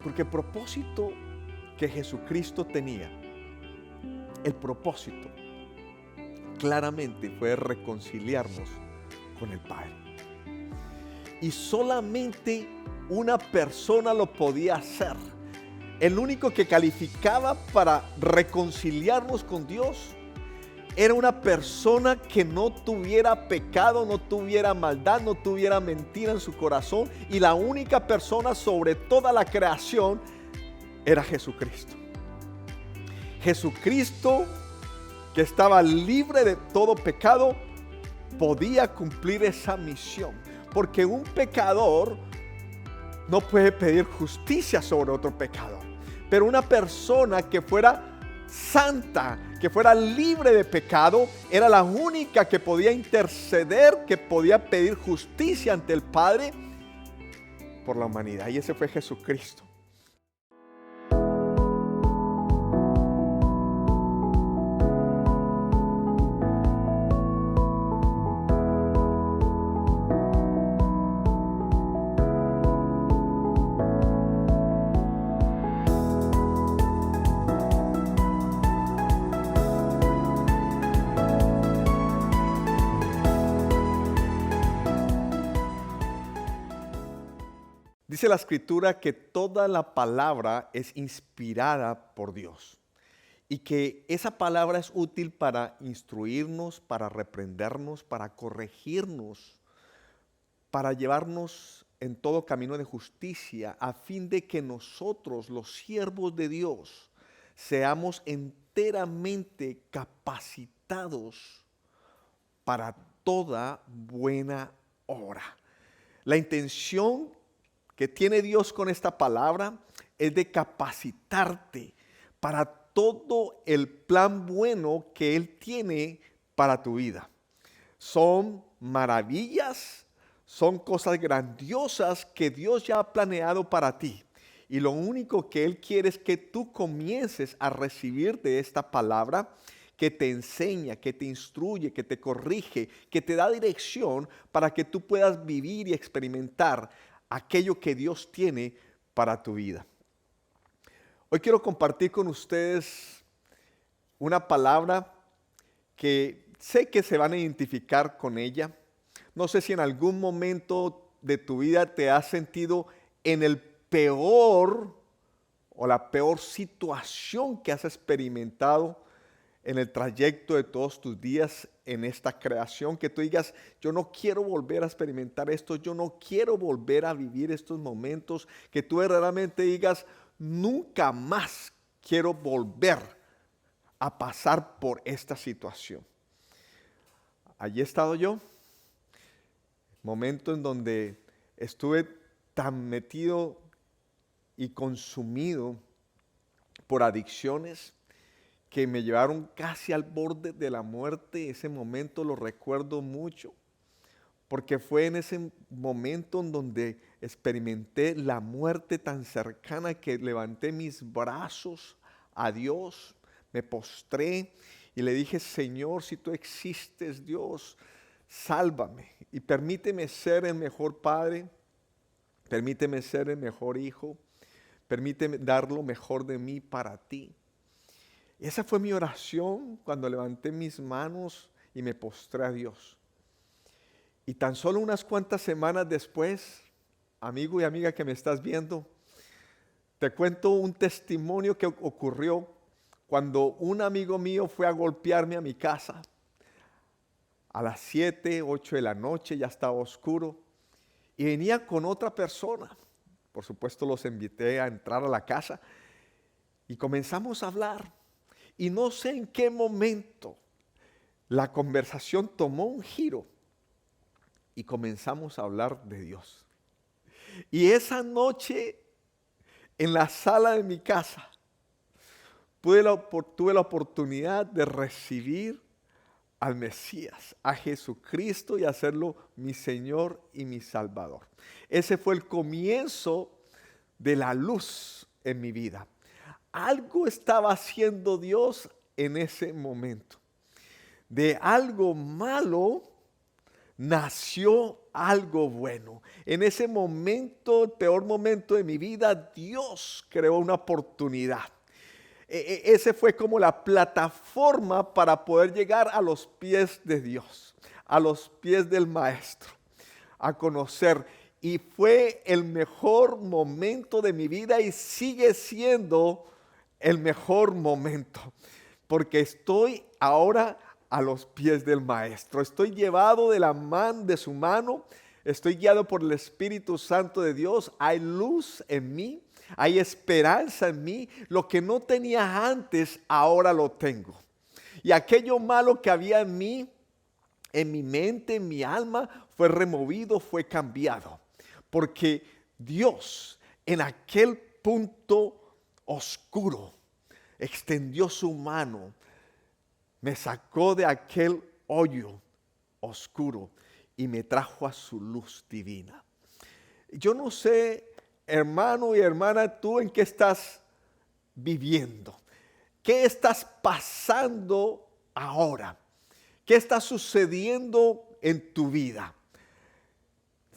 Porque el propósito que Jesucristo tenía, el propósito claramente fue reconciliarnos con el Padre. Y solamente una persona lo podía hacer. El único que calificaba para reconciliarnos con Dios era una persona que no tuviera pecado, no tuviera maldad, no tuviera mentira en su corazón. Y la única persona sobre toda la creación era Jesucristo. Jesucristo, que estaba libre de todo pecado, podía cumplir esa misión. Porque un pecador no puede pedir justicia sobre otro pecador. Pero una persona que fuera santa, que fuera libre de pecado, era la única que podía interceder, que podía pedir justicia ante el Padre por la humanidad. Y ese fue Jesucristo. Dice la Escritura que toda la palabra es inspirada por Dios y que esa palabra es útil para instruirnos, para reprendernos, para corregirnos, para llevarnos en todo camino de justicia, a fin de que nosotros, los siervos de Dios, seamos enteramente capacitados para toda buena obra. La intención que tiene Dios con esta palabra es de capacitarte para todo el plan bueno que Él tiene para tu vida. Son maravillas, son cosas grandiosas que Dios ya ha planeado para ti. Y lo único que Él quiere es que tú comiences a recibir de esta palabra que te enseña, que te instruye, que te corrige, que te da dirección para que tú puedas vivir y experimentar aquello que Dios tiene para tu vida. Hoy quiero compartir con ustedes una palabra que sé que se van a identificar con ella. No sé si en algún momento de tu vida te has sentido en el peor o la peor situación que has experimentado en el trayecto de todos tus días en esta creación, que tú digas, yo no quiero volver a experimentar esto, yo no quiero volver a vivir estos momentos, que tú verdaderamente digas, nunca más quiero volver a pasar por esta situación. Allí he estado yo, momento en donde estuve tan metido y consumido por adicciones que me llevaron casi al borde de la muerte. Ese momento lo recuerdo mucho, porque fue en ese momento en donde experimenté la muerte tan cercana que levanté mis brazos a Dios, me postré y le dije, Señor, si tú existes, Dios, sálvame y permíteme ser el mejor padre, permíteme ser el mejor hijo, permíteme dar lo mejor de mí para ti. Esa fue mi oración cuando levanté mis manos y me postré a Dios. Y tan solo unas cuantas semanas después, amigo y amiga que me estás viendo, te cuento un testimonio que ocurrió cuando un amigo mío fue a golpearme a mi casa. A las 7, 8 de la noche, ya estaba oscuro, y venía con otra persona. Por supuesto los invité a entrar a la casa y comenzamos a hablar. Y no sé en qué momento la conversación tomó un giro y comenzamos a hablar de Dios. Y esa noche en la sala de mi casa tuve la oportunidad de recibir al Mesías, a Jesucristo, y hacerlo mi Señor y mi Salvador. Ese fue el comienzo de la luz en mi vida. Algo estaba haciendo Dios en ese momento. De algo malo nació algo bueno. En ese momento, el peor momento de mi vida, Dios creó una oportunidad. Ese fue como la plataforma para poder llegar a los pies de Dios, a los pies del Maestro, a conocer. Y fue el mejor momento de mi vida y sigue siendo el mejor momento, porque estoy ahora a los pies del Maestro. Estoy llevado de la mano de su mano, estoy guiado por el Espíritu Santo de Dios. Hay luz en mí, hay esperanza en mí. Lo que no tenía antes, ahora lo tengo. Y aquello malo que había en mí, en mi mente, en mi alma, fue removido, fue cambiado. Porque Dios en aquel punto oscuro extendió su mano, me sacó de aquel hoyo oscuro y me trajo a su luz divina. Yo no sé, hermano y hermana, tú en qué estás viviendo. ¿Qué estás pasando ahora? ¿Qué está sucediendo en tu vida?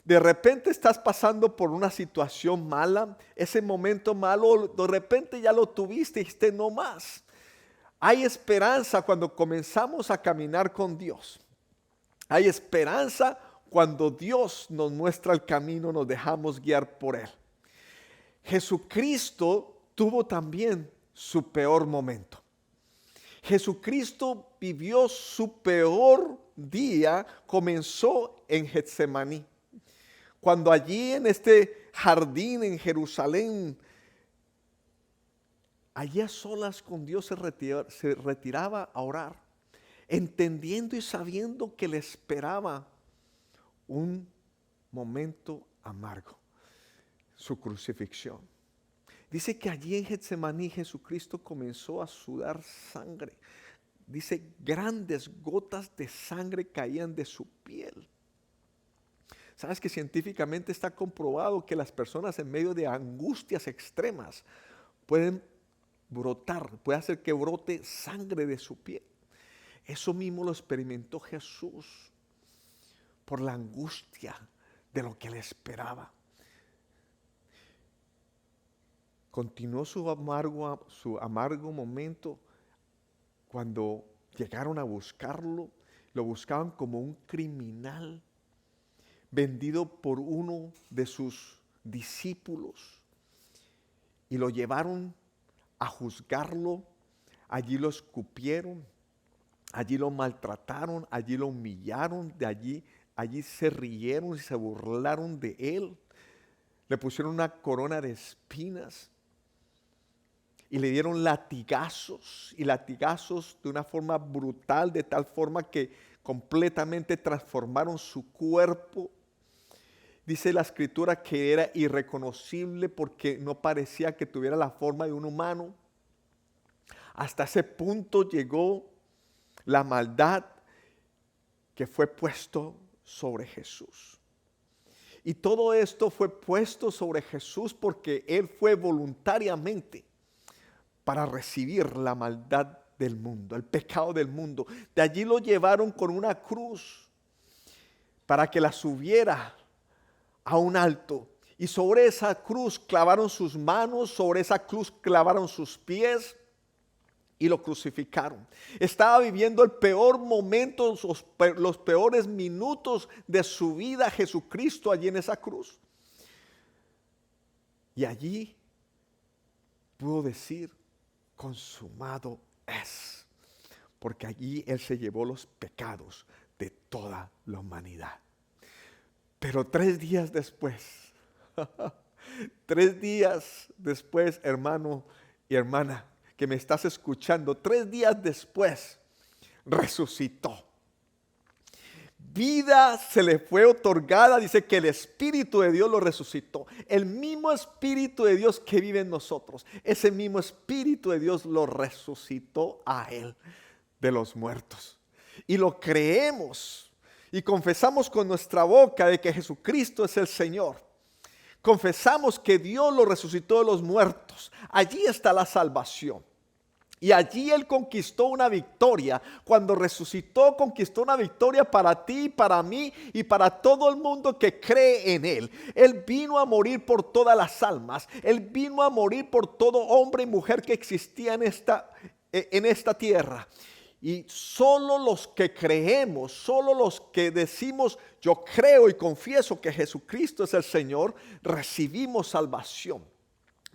De repente estás pasando por una situación mala, ese momento malo, de repente ya lo tuviste y dijiste no más. Hay esperanza cuando comenzamos a caminar con Dios. Hay esperanza cuando Dios nos muestra el camino, nos dejamos guiar por Él. Jesucristo tuvo también su peor momento. Jesucristo vivió su peor día, comenzó en Getsemaní. Cuando allí en este jardín en Jerusalén, allí a solas con Dios se retiraba a orar, entendiendo y sabiendo que le esperaba un momento amargo, su crucifixión. Dice que allí en Getsemaní Jesucristo comenzó a sudar sangre. Dice, grandes gotas de sangre caían de su piel. Sabes que científicamente está comprobado que las personas en medio de angustias extremas pueden brotar, puede hacer que brote sangre de su piel. Eso mismo lo experimentó Jesús por la angustia de lo que le esperaba. Continuó su amargo momento cuando llegaron a buscarlo. Lo buscaban como un criminal vendido por uno de sus discípulos y lo llevaron a juzgarlo. Allí lo escupieron, allí lo maltrataron, allí lo humillaron, allí se rieron y se burlaron de él. Le pusieron una corona de espinas y le dieron latigazos, y latigazos de una forma brutal, de tal forma que completamente transformaron su cuerpo. Dice la escritura que era irreconocible porque no parecía que tuviera la forma de un humano. Hasta ese punto llegó la maldad que fue puesto sobre Jesús. Y todo esto fue puesto sobre Jesús porque Él fue voluntariamente para recibir la maldad del mundo, el pecado del mundo. De allí lo llevaron con una cruz para que la subiera a un alto. Y sobre esa cruz clavaron sus manos, sobre esa cruz clavaron sus pies y lo crucificaron. Estaba viviendo el peor momento, los peores minutos de su vida Jesucristo allí en esa cruz. Y allí pudo decir, consumado es, porque allí Él se llevó los pecados de toda la humanidad. Pero 3 días después, 3 días después, hermano y hermana, que me estás escuchando, 3 días después, resucitó. Vida se le fue otorgada, dice que el Espíritu de Dios lo resucitó. El mismo Espíritu de Dios que vive en nosotros, ese mismo Espíritu de Dios lo resucitó a Él de los muertos. Y lo creemos y confesamos con nuestra boca de que Jesucristo es el Señor. Confesamos que Dios lo resucitó de los muertos. Allí está la salvación. Y allí Él conquistó una victoria. Cuando resucitó, conquistó una victoria para ti, para mí y para todo el mundo que cree en Él. Él vino a morir por todas las almas. Él vino a morir por todo hombre y mujer que existía en esta tierra. Y solo los que creemos, solo los que decimos, yo creo y confieso que Jesucristo es el Señor, recibimos salvación,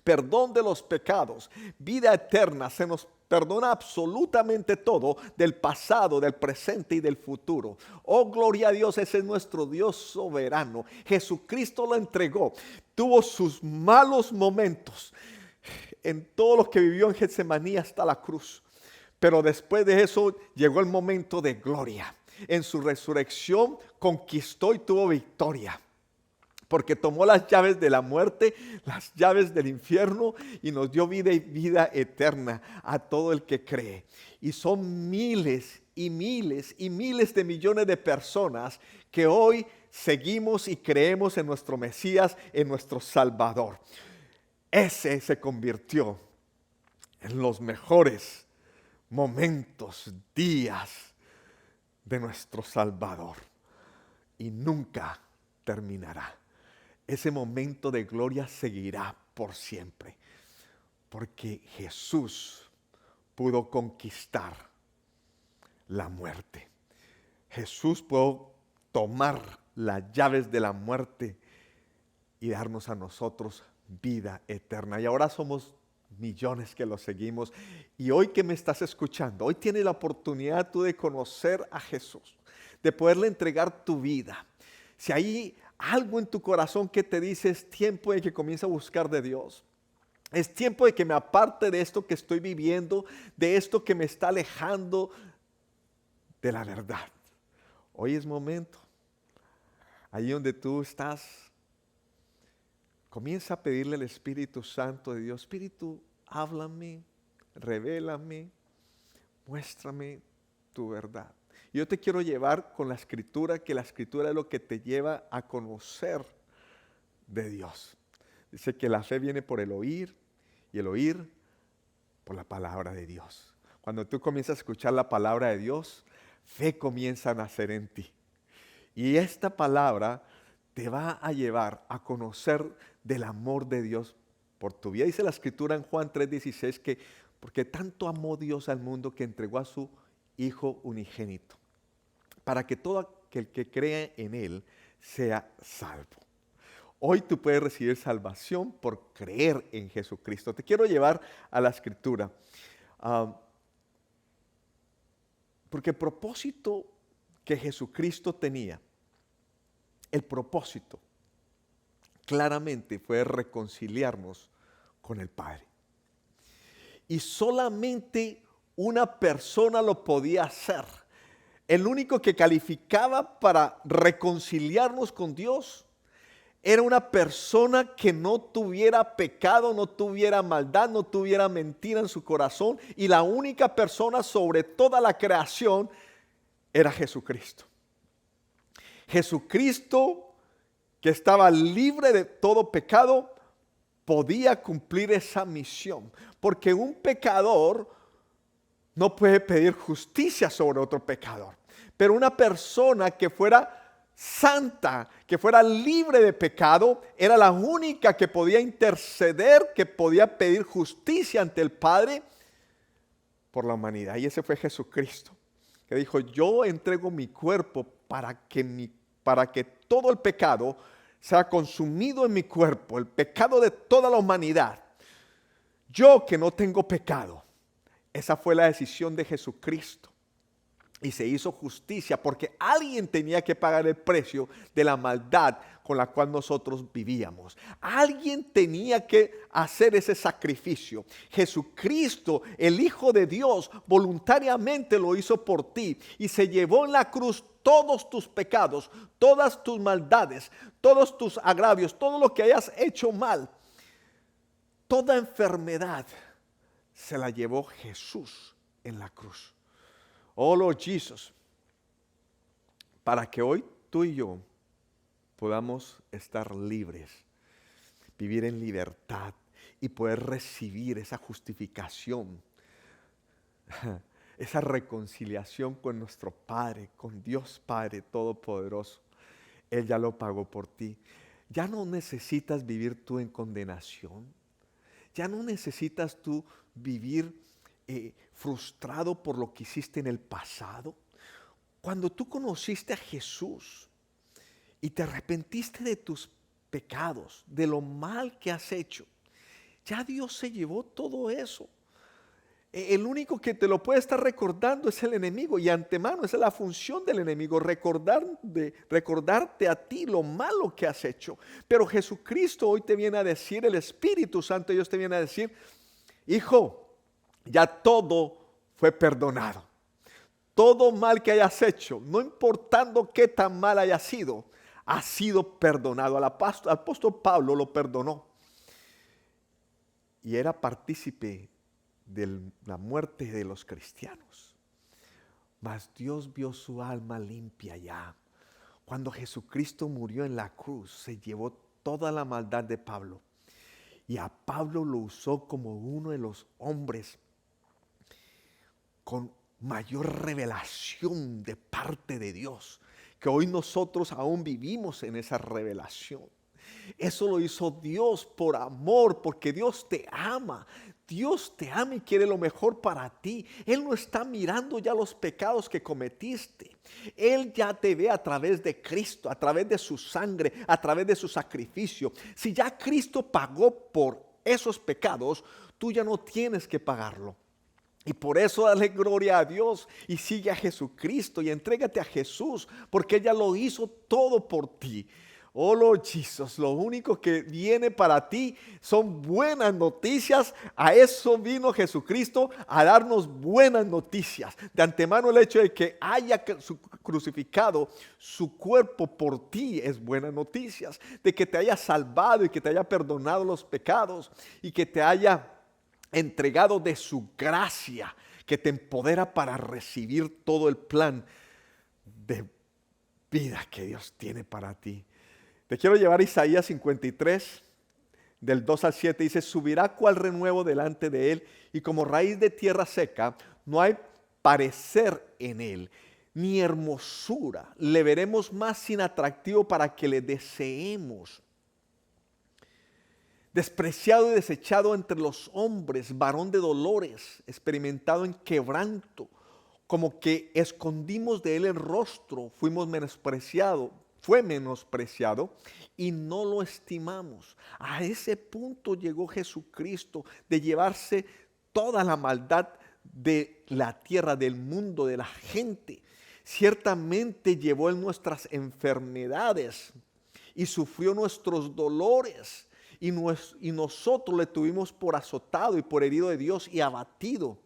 perdón de los pecados, vida eterna. Se nos perdona absolutamente todo del pasado, del presente y del futuro. Oh, gloria a Dios, ese es nuestro Dios soberano. Jesucristo lo entregó. Tuvo sus malos momentos en todo lo que vivió en Getsemaní hasta la cruz. Pero después de eso llegó el momento de gloria. En su resurrección conquistó y tuvo victoria, porque tomó las llaves de la muerte, las llaves del infierno, y nos dio vida y vida eterna a todo el que cree. Y son miles y miles y miles de millones de personas que hoy seguimos y creemos en nuestro Mesías, en nuestro Salvador. Ese se convirtió en los mejores momentos, días de nuestro Salvador, y nunca terminará. Ese momento de gloria seguirá por siempre, porque Jesús pudo conquistar la muerte. Jesús pudo tomar las llaves de la muerte y darnos a nosotros vida eterna. Y ahora somos millones que lo seguimos. Y hoy que me estás escuchando, hoy tienes la oportunidad tú de conocer a Jesús, de poderle entregar tu vida. Si hay algo en tu corazón que te dice, es tiempo de que comience a buscar de Dios. Es tiempo de que me aparte de esto que estoy viviendo, de esto que me está alejando de la verdad. Hoy es momento. Ahí donde tú estás, comienza a pedirle al Espíritu Santo de Dios: Espíritu, háblame, revélame, muéstrame tu verdad. Yo te quiero llevar con la Escritura, que la Escritura es lo que te lleva a conocer de Dios. Dice que la fe viene por el oír y el oír por la palabra de Dios. Cuando tú comienzas a escuchar la palabra de Dios, fe comienza a nacer en ti. Y esta palabra te va a llevar a conocer del amor de Dios por tu vida. Dice la Escritura en Juan 3:16 que porque tanto amó Dios al mundo que entregó a su Hijo unigénito, para que todo aquel que cree en Él sea salvo. Hoy tú puedes recibir salvación por creer en Jesucristo. Te quiero llevar a la Escritura, porque el propósito que Jesucristo tenía, el propósito claramente fue reconciliarnos con el Padre. Y solamente una persona lo podía hacer. El único que calificaba para reconciliarnos con Dios era una persona que no tuviera pecado, no tuviera maldad, no tuviera mentira en su corazón. Y la única persona sobre toda la creación era Jesucristo. Jesucristo, que estaba libre de todo pecado, podía cumplir esa misión. Porque un pecador no puede pedir justicia sobre otro pecador. Pero una persona que fuera santa, que fuera libre de pecado, era la única que podía interceder, que podía pedir justicia ante el Padre por la humanidad. Y ese fue Jesucristo, que dijo: yo entrego mi cuerpo para que todo el pecado sea consumido en mi cuerpo, el pecado de toda la humanidad. Yo que no tengo pecado. Esa fue la decisión de Jesucristo. Y se hizo justicia porque alguien tenía que pagar el precio de la maldad con la cual nosotros vivíamos. Alguien tenía que hacer ese sacrificio. Jesucristo, el Hijo de Dios, voluntariamente lo hizo por ti y se llevó en la cruz todos tus pecados, todas tus maldades, todos tus agravios, todo lo que hayas hecho mal. Toda enfermedad se la llevó Jesús en la cruz. Oh Lord Jesus, para que hoy tú y yo podamos estar libres, vivir en libertad y poder recibir esa justificación esa reconciliación con nuestro Padre, con Dios Padre Todopoderoso. Él ya lo pagó por ti. Ya no necesitas vivir tú en condenación. Ya no necesitas tú vivir frustrado por lo que hiciste en el pasado. Cuando tú conociste a Jesús y te arrepentiste de tus pecados, de lo mal que has hecho, ya Dios se llevó todo eso. El único que te lo puede estar recordando es el enemigo, y antemano esa es la función del enemigo, recordarte a ti lo malo que has hecho. Pero Jesucristo hoy te viene a decir, el Espíritu Santo Dios te viene a decir: hijo, ya todo fue perdonado. Todo mal que hayas hecho, no importando qué tan mal haya sido, ha sido perdonado. Al apóstol Pablo lo perdonó y era partícipe de la muerte de los cristianos. Mas Dios vio su alma limpia ya. Cuando Jesucristo murió en la cruz, se llevó toda la maldad de Pablo. Y a Pablo lo usó como uno de los hombres con mayor revelación de parte de Dios, que hoy nosotros aún vivimos en esa revelación. Eso lo hizo Dios por amor, porque Dios te ama. Dios te ama y quiere lo mejor para ti. Él no está mirando ya los pecados que cometiste. Él ya te ve a través de Cristo, a través de su sangre, a través de su sacrificio. Si ya Cristo pagó por esos pecados, tú ya no tienes que pagarlo. Y por eso dale gloria a Dios y sigue a Jesucristo y entrégate a Jesús, porque ella lo hizo todo por ti. Oh Lord Jesus, lo único que viene para ti son buenas noticias. A eso vino Jesucristo, a darnos buenas noticias. De antemano el hecho de que haya crucificado su cuerpo por ti es buenas noticias. De que te haya salvado y que te haya perdonado los pecados y que te haya entregado de su gracia, que te empodera para recibir todo el plan de vida que Dios tiene para ti. Te quiero llevar a Isaías 53, del 2 al 7. Dice: subirá cual renuevo delante de él, y como raíz de tierra seca, no hay parecer en él, ni hermosura. Le veremos más sin atractivo para que le deseemos. Despreciado y desechado entre los hombres, varón de dolores, experimentado en quebranto, como que escondimos de él el rostro, fue menospreciado y no lo estimamos. A ese punto llegó Jesucristo de llevarse toda la maldad de la tierra, del mundo, de la gente. Ciertamente llevó él nuestras enfermedades y sufrió nuestros dolores. Y nosotros le tuvimos por azotado y por herido de Dios y abatido.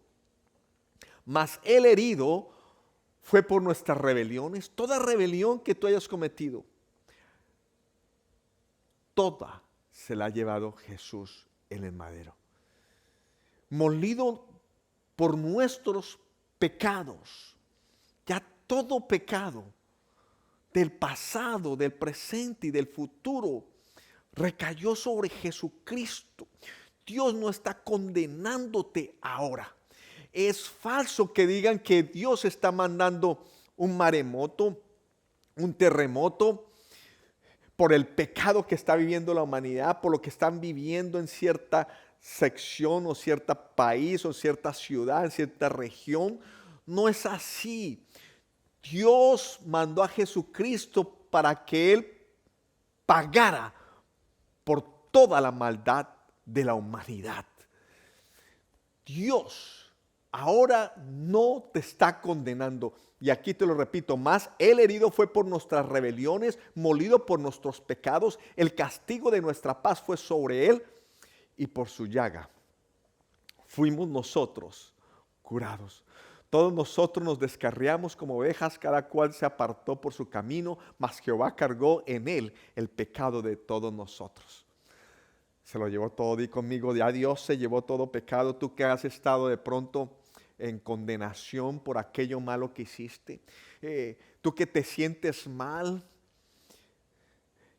Mas el herido fue por nuestras rebeliones. Toda rebelión que tú hayas cometido, toda se la ha llevado Jesús en el madero. Molido por nuestros pecados. Ya todo pecado del pasado, del presente y del futuro recayó sobre Jesucristo. Dios no está condenándote ahora. Es falso que digan que Dios está mandando un maremoto, un terremoto, por el pecado que está viviendo la humanidad, por lo que están viviendo en cierta sección o cierto país o cierta ciudad, en cierta región. No es así. Dios mandó a Jesucristo para que Él pagara por toda la maldad de la humanidad. Dios ahora no te está condenando. Y aquí te lo repito más: el herido fue por nuestras rebeliones, molido por nuestros pecados. El castigo de nuestra paz fue sobre él, y por su llaga fuimos nosotros curados. Todos nosotros nos descarriamos como ovejas, cada cual se apartó por su camino, mas Jehová cargó en él el pecado de todos nosotros. Se lo llevó todo. Di conmigo: ya Dios se llevó todo pecado. Tú que has estado de pronto en condenación por aquello malo que hiciste, tú que te sientes mal,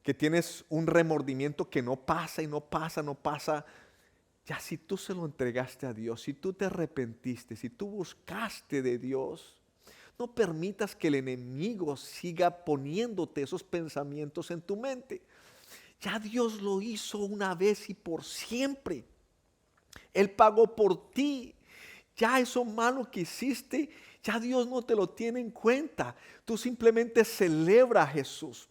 que tienes un remordimiento que no pasa y no pasa, no pasa. Ya si tú se lo entregaste a Dios, si tú te arrepentiste, si tú buscaste de Dios, no permitas que el enemigo siga poniéndote esos pensamientos en tu mente. Ya Dios lo hizo una vez y por siempre. Él pagó por ti. Ya eso malo que hiciste, ya Dios no te lo tiene en cuenta. Tú simplemente celebra a Jesús.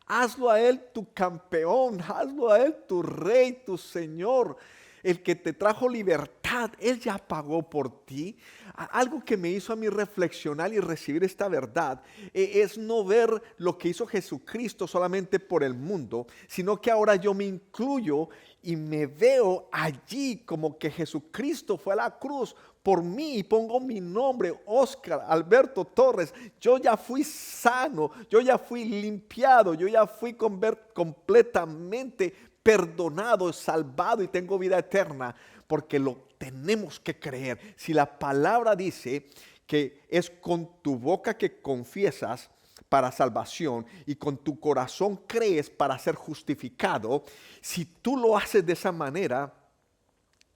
Hazlo a Él tu campeón, hazlo a Él tu rey, tu Señor, el que te trajo libertad. Él ya pagó por ti. Algo que me hizo a mí reflexionar y recibir esta verdad es no ver lo que hizo Jesucristo solamente por el mundo, sino que ahora yo me incluyo y me veo allí como que Jesucristo fue a la cruz por mí y pongo mi nombre, Oscar Alberto Torres. Yo ya fui sano, yo ya fui limpiado, yo ya fui completamente perdonado, salvado y tengo vida eterna, porque lo tenemos que creer. Si la palabra dice que es con tu boca que confiesas para salvación y con tu corazón crees para ser justificado, si tú lo haces de esa manera,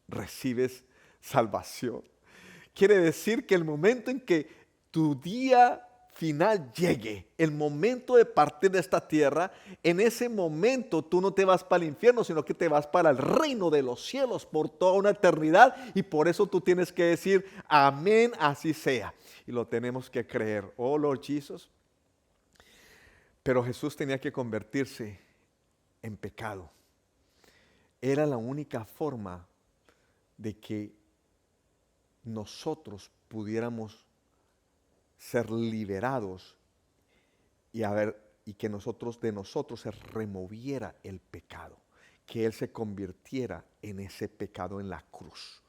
recibes salvación. Quiere decir que el momento en que tu día final llegue, el momento de partir de esta tierra, en ese momento tú no te vas para el infierno, sino que te vas para el reino de los cielos por toda una eternidad, y por eso tú tienes que decir amén, así sea, y lo tenemos que creer. Oh Lord Jesus. Pero Jesús tenía que convertirse en pecado. Era la única forma de que nosotros pudiéramos ser liberados y que de nosotros se removiera el pecado, que Él se convirtiera en ese pecado en la cruz.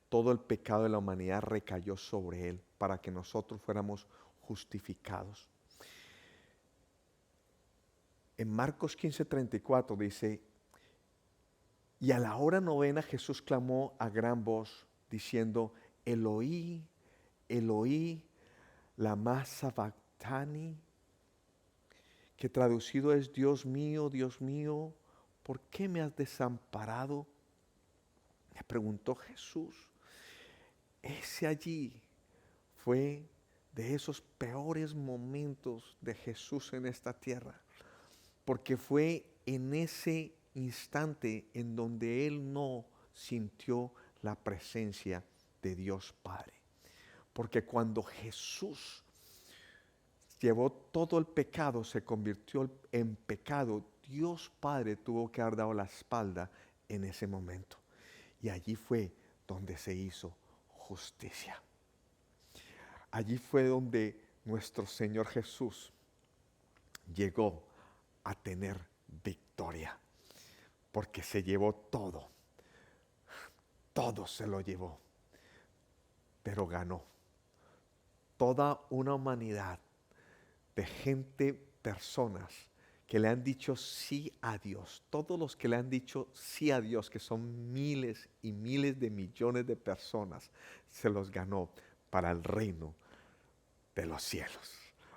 Todo el pecado de la humanidad recayó sobre Él para que nosotros fuéramos justificados. En Marcos 15:34 dice: y a la hora novena Jesús clamó a gran voz diciendo: Eloí, Eloí, lama sabactani, que traducido es: Dios mío, ¿por qué me has desamparado? Le preguntó Jesús. Ese allí fue de esos peores momentos de Jesús en esta tierra, porque fue en ese instante en donde Él no sintió la presencia de Dios Padre. Porque cuando Jesús llevó todo el pecado, se convirtió en pecado, Dios Padre tuvo que haber dado la espalda en ese momento. Y allí fue donde se hizo justicia. Allí fue donde nuestro Señor Jesús llegó a tener victoria, porque se llevó todo se lo llevó, pero ganó. Toda una humanidad de gente, personas que le han dicho sí a Dios, todos los que le han dicho sí a Dios, que son miles y miles de millones de personas, se los ganó para el reino de los cielos.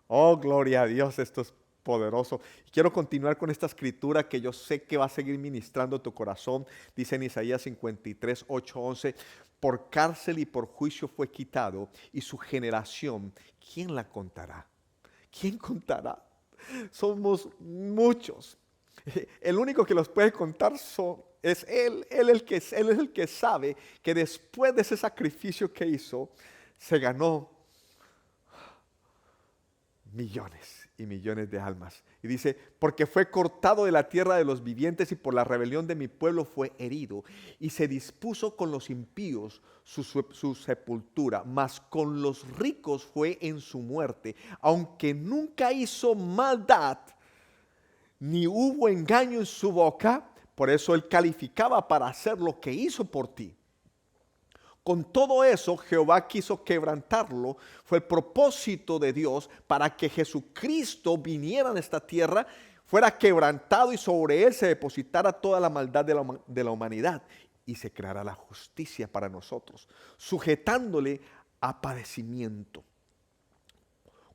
Oh, gloria a Dios, esto es poderoso. Quiero continuar con esta escritura que yo sé que va a seguir ministrando tu corazón. Dice en Isaías 53, 8, 11: por cárcel y por juicio fue quitado, y su generación, ¿quién la contará? ¿Quién contará? Somos muchos. El único que los puede contar es Él. Él es el que sabe que después de ese sacrificio que hizo, se ganó millones y millones de almas. Y dice: porque fue cortado de la tierra de los vivientes y por la rebelión de mi pueblo fue herido. Y se dispuso con los impíos su sepultura, mas con los ricos fue en su muerte. Aunque nunca hizo maldad, ni hubo engaño en su boca, por eso él calificaba para hacer lo que hizo por ti. Con todo eso, Jehová quiso quebrantarlo. Fue el propósito de Dios para que Jesucristo viniera en esta tierra, fuera quebrantado y sobre él se depositara toda la maldad de la humanidad y se creara la justicia para nosotros, sujetándole a padecimiento.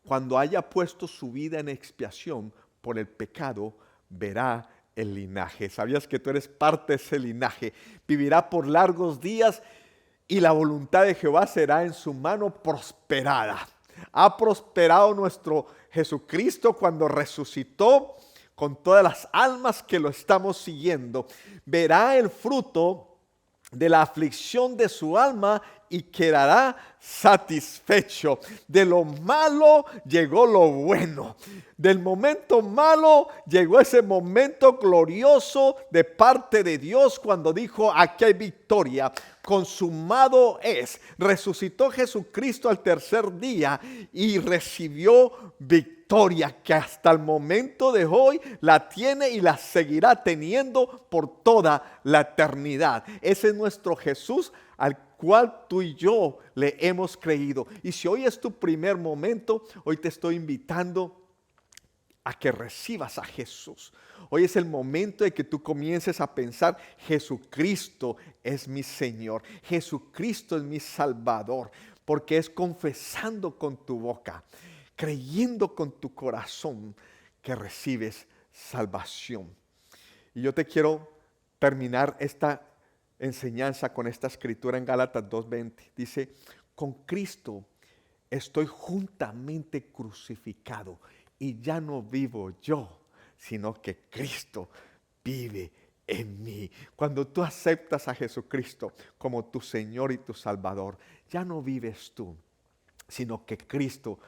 Cuando haya puesto su vida en expiación por el pecado, verá el linaje. ¿Sabías que tú eres parte de ese linaje? Vivirá por largos días y la voluntad de Jehová será en su mano prosperada. Ha prosperado nuestro Jesucristo cuando resucitó con todas las almas que lo estamos siguiendo. Verá el fruto de la aflicción de su alma y quedará satisfecho. De lo malo llegó lo bueno. Del momento malo llegó ese momento glorioso de parte de Dios cuando dijo: aquí hay victoria. Consumado es. Resucitó Jesucristo al tercer día y recibió victoria que hasta el momento de hoy la tiene y la seguirá teniendo por toda la eternidad. Ese es nuestro Jesús al cual tú y yo le hemos creído. Y si hoy es tu primer momento, hoy te estoy invitando a que recibas a Jesús. Hoy es el momento de que tú comiences a pensar: Jesucristo es mi Señor, Jesucristo es mi Salvador, porque es confesando con tu boca, creyendo con tu corazón que recibes salvación. Y yo te quiero terminar esta enseñanza con esta escritura en Gálatas 2:20. Dice: con Cristo estoy juntamente crucificado y ya no vivo yo, sino que Cristo vive en mí. Cuando tú aceptas a Jesucristo como tu Señor y tu Salvador, ya no vives tú, sino que Cristo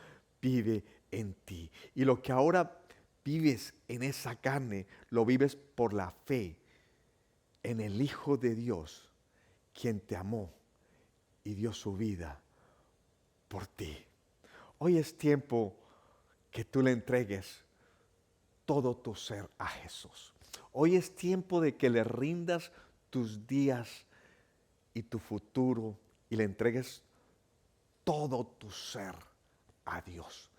vive en ti. Y lo que ahora vives en esa carne, lo vives por la fe en el Hijo de Dios, quien te amó y dio su vida por ti. Hoy es tiempo que tú le entregues todo tu ser a Jesús. Hoy es tiempo de que le rindas tus días y tu futuro y le entregues todo tu ser a Dios.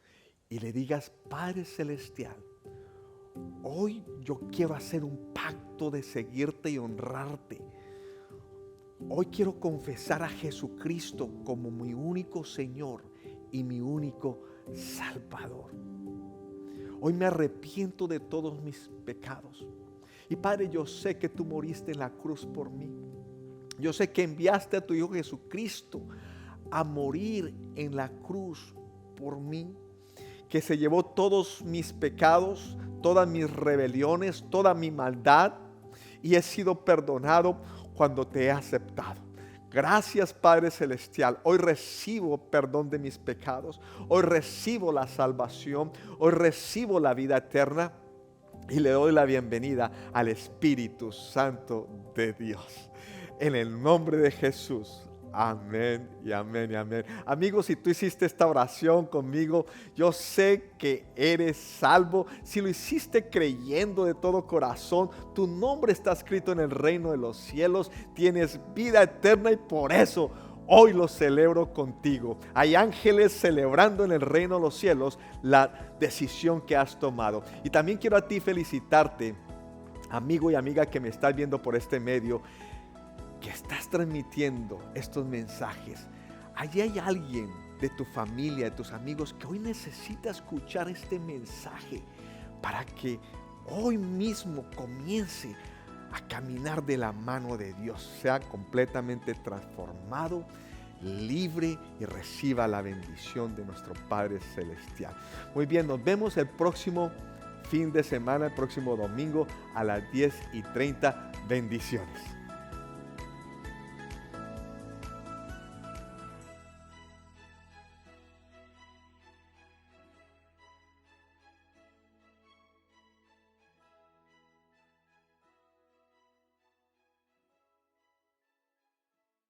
Y le digas: Padre Celestial, hoy yo quiero hacer un pacto de seguirte y honrarte. Hoy quiero confesar a Jesucristo como mi único Señor y mi único Salvador. Hoy me arrepiento de todos mis pecados. Y Padre, yo sé que tú moriste en la cruz por mí. Yo sé que enviaste a tu Hijo Jesucristo a morir en la cruz por mí, que se llevó todos mis pecados, todas mis rebeliones, toda mi maldad, y he sido perdonado cuando te he aceptado. Gracias, Padre Celestial. Hoy recibo perdón de mis pecados. Hoy recibo la salvación. Hoy recibo la vida eterna. Y le doy la bienvenida al Espíritu Santo de Dios. En el nombre de Jesús. Amén y amén y amén. Amigos, si tú hiciste esta oración conmigo, yo sé que eres salvo. Si lo hiciste creyendo de todo corazón, tu nombre está escrito en el reino de los cielos. Tienes vida eterna y por eso hoy lo celebro contigo. Hay ángeles celebrando en el reino de los cielos la decisión que has tomado. Y también quiero a ti felicitarte, amigo y amiga que me estás viendo por este medio, que estás transmitiendo estos mensajes. Allí hay alguien de tu familia, de tus amigos, que hoy necesita escuchar este mensaje para que hoy mismo comience a caminar de la mano de Dios, sea completamente transformado, libre y reciba la bendición de nuestro Padre Celestial. Muy bien, nos vemos el próximo fin de semana, el próximo domingo a las 10:30. Bendiciones.